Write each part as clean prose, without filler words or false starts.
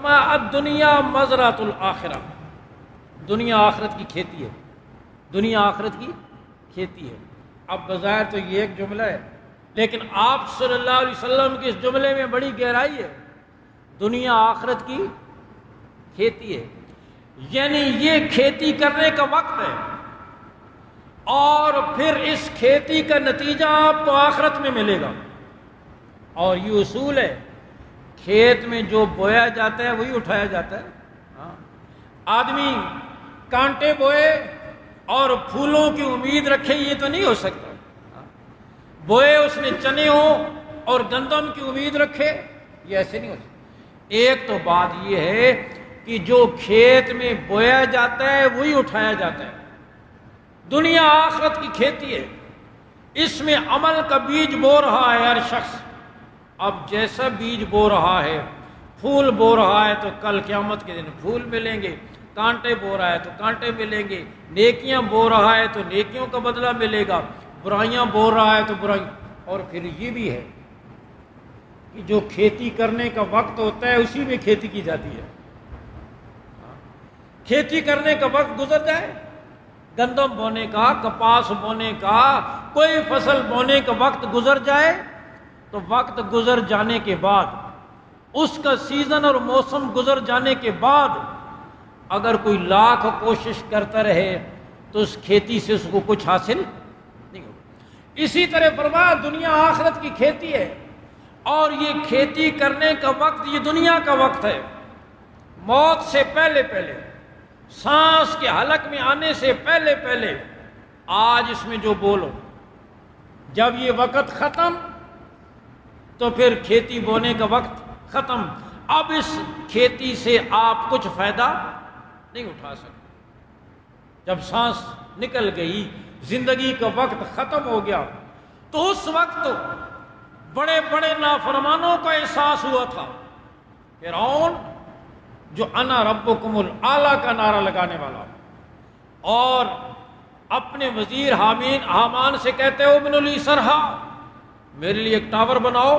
فرمایا الدنیا مزرعۃ الآخرہ، دنیا آخرت کی کھیتی ہے، دنیا آخرت کی کھیتی ہے۔ اب بظاہر تو یہ ایک جملہ ہے، لیکن آپ صلی اللہ علیہ وسلم کے اس جملے میں بڑی گہرائی ہے۔ دنیا آخرت کی کھیتی ہے، یعنی یہ کھیتی کرنے کا وقت ہے، اور پھر اس کھیتی کا نتیجہ آپ کو آخرت میں ملے گا۔ اور یہ اصول ہے، کھیت میں جو بویا جاتا ہے وہی اٹھایا جاتا ہے۔ آدمی کانٹے بوئے اور پھولوں کی امید رکھے، یہ تو نہیں ہو سکتا۔ بوئے اس نے چنے ہوں اور گندم کی امید رکھے، یہ ایسے نہیں ہو سکتا۔ ایک تو بات یہ ہے کہ جو کھیت میں بویا جاتا ہے وہی اٹھایا جاتا ہے۔ دنیا آخرت کی کھیتی ہے، اس میں عمل کا بیج بو رہا ہے ہر شخص۔ اب جیسا بیج بو رہا ہے، پھول بو رہا ہے تو کل قیامت کے دن پھول ملیں گے، کانٹے بو رہا ہے تو کانٹے ملیں گے، نیکیاں بو رہا ہے تو نیکیوں کا بدلہ ملے گا، برائیاں بو رہا ہے تو برائیاں۔ اور پھر یہ بھی ہے کہ جو کھیتی کرنے کا وقت ہوتا ہے اسی میں کھیتی کی جاتی ہے۔ کھیتی کرنے کا وقت گزر جائے، گندم بونے کا، کپاس بونے کا، کوئی فصل بونے کا وقت گزر جائے، تو وقت گزر جانے کے بعد، اس کا سیزن اور موسم گزر جانے کے بعد اگر کوئی لاکھ کوشش کرتا رہے تو اس کھیتی سے اس کو کچھ حاصل نہیں ہوگا۔ اسی طرح فرمایا دنیا آخرت کی کھیتی ہے، اور یہ کھیتی کرنے کا وقت یہ دنیا کا وقت ہے۔ موت سے پہلے پہلے، سانس کے حلق میں آنے سے پہلے پہلے آج اس میں جو بولو، جب یہ وقت ختم تو پھر کھیتی بونے کا وقت ختم۔ اب اس کھیتی سے آپ کچھ فائدہ نہیں اٹھا سکتے۔ جب سانس نکل گئی، زندگی کا وقت ختم ہو گیا، تو اس وقت بڑے بڑے نافرمانوں کا احساس ہوا تھا۔ فرعون جو انا ربکم الاعلی کا نعرہ لگانے والا، اور اپنے وزیر حامان سے کہتے ہو ابن لی سرحا، میرے لیے ایک ٹاور بناؤ،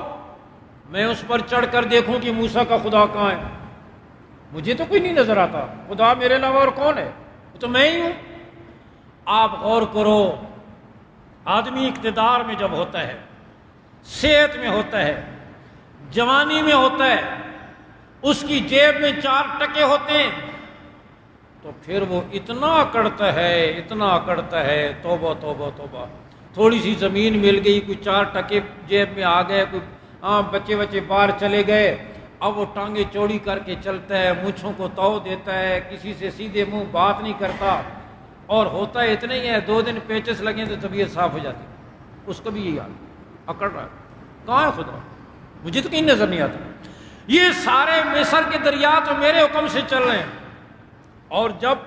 میں اس پر چڑھ کر دیکھوں کہ موسیٰ کا خدا کہاں ہے، مجھے تو کوئی نہیں نظر آتا، خدا میرے علاوہ اور کون ہے، وہ تو میں ہی ہوں۔ آپ غور کرو، آدمی اقتدار میں جب ہوتا ہے، صحت میں ہوتا ہے، جوانی میں ہوتا ہے، اس کی جیب میں 4 ٹکے ہوتے ہیں، تو پھر وہ اتنا اکڑتا ہے، توبہ توبہ توبہ۔ تھوڑی سی زمین مل گئی، کوئی 4 ٹکے جیب میں آ گئے، کوئی بچے باہر چلے گئے، اب وہ ٹانگیں چوڑی کر کے چلتا ہے، مونچھوں کو تو دیتا ہے، کسی سے سیدھے منہ بات نہیں کرتا، اور ہوتا ہے اتنا ہی ہے، 2 دن پیچس لگیں تو طبیعت صاف ہو جاتی۔ اس کا بھی یہی حال، اکڑ رہا ہے، کہاں ہے خدا، مجھے تو کہیں نظر نہیں آتا۔ یہ سارے مصر کے دریا تو میرے حکم سے چل رہے ہیں، اور جب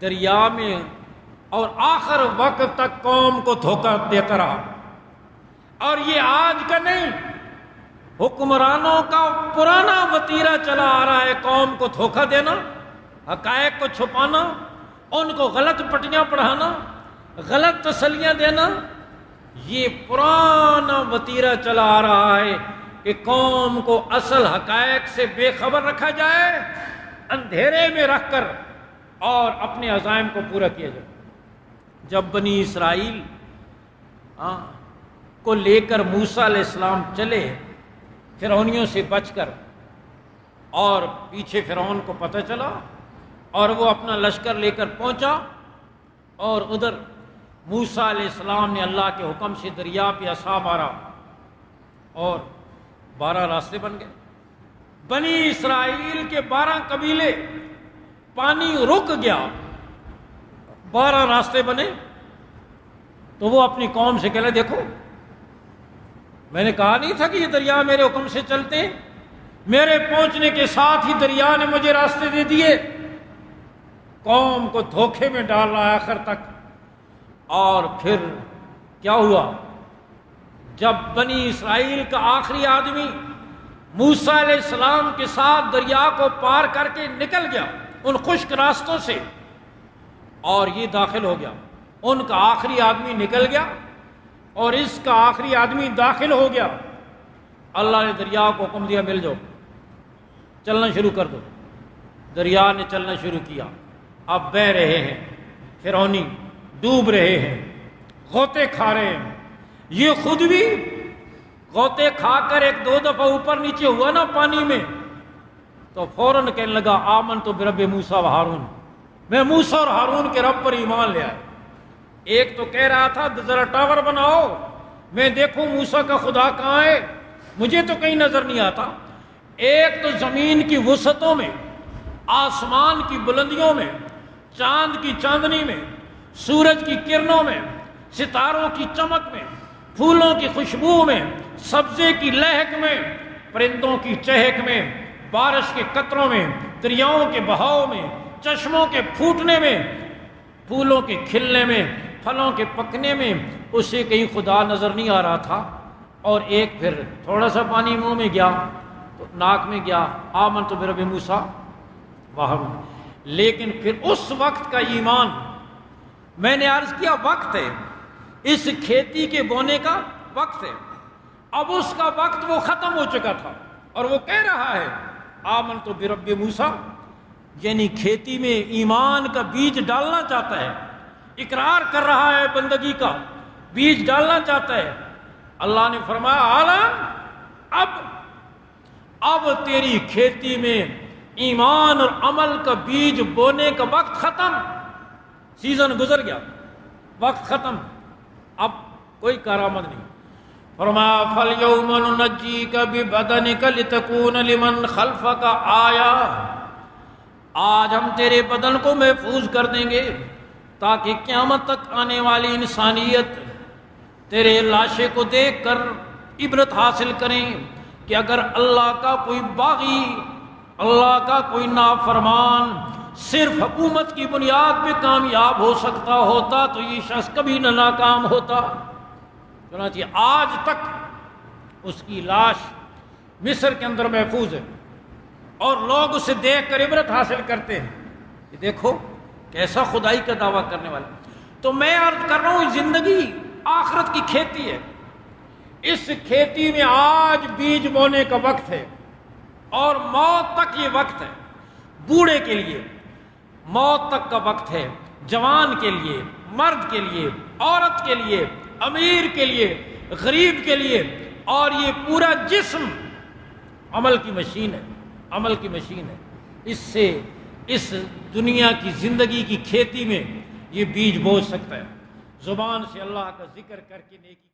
دریا میں اور آخر وقت تک قوم کو دھوکہ دیتا رہا، اور یہ آج کا نہیں، حکمرانوں کا پرانا وتیرہ چلا آ رہا ہے، قوم کو دھوکہ دینا، حقائق کو چھپانا، ان کو غلط پٹیاں پڑھانا، غلط تسلیاں دینا، یہ پرانا وتیرہ چلا آ رہا ہے کہ قوم کو اصل حقائق سے بے خبر رکھا جائے، اندھیرے میں رکھ کر، اور اپنے عزائم کو پورا کیا جائے۔ جب بنی اسرائیل کو لے کر موسیٰ علیہ السلام چلے فرعونیوں سے بچ کر، اور پیچھے فرعون کو پتہ چلا، اور وہ اپنا لشکر لے کر پہنچا، اور ادھر موسیٰ علیہ السلام نے اللہ کے حکم سے دریا پہ عصا مارا، اور 12 راستے بن گئے۔ بنی اسرائیل کے 12 قبیلے، پانی رک گیا، 12 راستے بنے، تو وہ اپنی قوم سے کہنے دیکھو میں نے کہا نہیں تھا کہ یہ دریا میرے حکم سے چلتے ہیں، میرے پہنچنے کے ساتھ ہی دریا نے مجھے راستے دے دیے۔ قوم کو دھوکے میں ڈال رہا ہے آخر تک۔ اور پھر کیا ہوا؟ جب بنی اسرائیل کا آخری آدمی موسیٰ علیہ السلام کے ساتھ دریا کو پار کر کے نکل گیا ان خشک راستوں سے، اور یہ داخل ہو گیا، ان کا آخری آدمی نکل گیا اور اس کا آخری آدمی داخل ہو گیا، اللہ نے دریا کو حکم دیا مل جاؤ، چلنا شروع کر دو۔ دریا نے چلنا شروع کیا، اب بہہ رہے ہیں، فرعونی ڈوب رہے ہیں، غوطے کھا رہے ہیں۔ یہ خود بھی غوطے کھا کر ایک دو دفعہ اوپر نیچے ہوا نا پانی میں، تو فوراً کہنے لگا آمنت برب موسیٰ و ہارون، میں موسیٰ اور ہارون کے رب پر ایمان لے آیا۔ ایک تو کہہ رہا تھا ذرا ٹاور بناؤ میں دیکھوں موسیٰ کا خدا کہاں ہے، مجھے تو کہیں نظر نہیں آتا۔ ایک تو زمین کی وسعتوں میں، آسمان کی بلندیوں میں، چاند کی چاندنی میں، سورج کی کرنوں میں، ستاروں کی چمک میں، پھولوں کی خوشبو میں، سبزے کی لہک میں، پرندوں کی چہک میں، بارش کے قطروں میں، دریاؤں کے بہاؤ میں، چشموں کے پھوٹنے میں، پھولوں کے کھلنے میں، پھلوں کے پکنے میں، اسے کہیں خدا نظر نہیں آ رہا تھا۔ اور ایک پھر تھوڑا سا پانی منہ میں گیا تو ناک میں گیا، آمنت برب موسیٰ و ہارون۔ لیکن پھر اس وقت کا ایمان، میں نے عرض کیا وقت ہے، اس کھیتی کے بونے کا وقت ہے، اب اس کا وقت وہ ختم ہو چکا تھا، اور وہ کہہ رہا ہے آمنت برب موسیٰ، یعنی کھیتی میں ایمان کا بیج ڈالنا چاہتا ہے، اقرار کر رہا ہے بندگی کا، بیج ڈالنا چاہتا ہے۔ اللہ نے فرمایا عالم اب تیری کھیتی میں ایمان اور عمل کا بیج بونے کا وقت ختم، سیزن گزر گیا، وقت ختم، اب کوئی کرامت نہیں۔ فرمایا فَالْيَوْمَ نُنَجِّيكَ بِبَدَنِكَ لِتَكُونَ لِمَنْ خَلْفَكَ آیَةً، آج ہم تیرے بدن کو محفوظ کر دیں گے تاکہ قیامت تک آنے والی انسانیت تیرے لاشے کو دیکھ کر عبرت حاصل کریں کہ اگر اللہ کا کوئی باغی، اللہ کا کوئی نافرمان صرف حکومت کی بنیاد پہ کامیاب ہو سکتا ہوتا تو یہ شخص کبھی نہ ناکام ہوتا۔ چنانچہ آج تک اس کی لاش مصر کے اندر محفوظ ہے، اور لوگ اسے دیکھ کر عبرت حاصل کرتے ہیں کہ دیکھو کیسا خدائی کا دعویٰ کرنے والا۔ تو میں عرض کر رہا ہوں زندگی آخرت کی کھیتی ہے، اس کھیتی میں آج بیج بونے کا وقت ہے، اور موت تک یہ وقت ہے۔ بوڑھے کے لیے موت تک کا وقت ہے، جوان کے لیے، مرد کے لیے، عورت کے لیے، امیر کے لیے، غریب کے لیے، اور یہ پورا جسم عمل کی مشین ہے، عمل کی مشین ہے۔ اس سے اس دنیا کی زندگی کی کھیتی میں یہ بیج بو سکتا ہے۔ زبان سے اللہ کا ذکر کر کے نیکی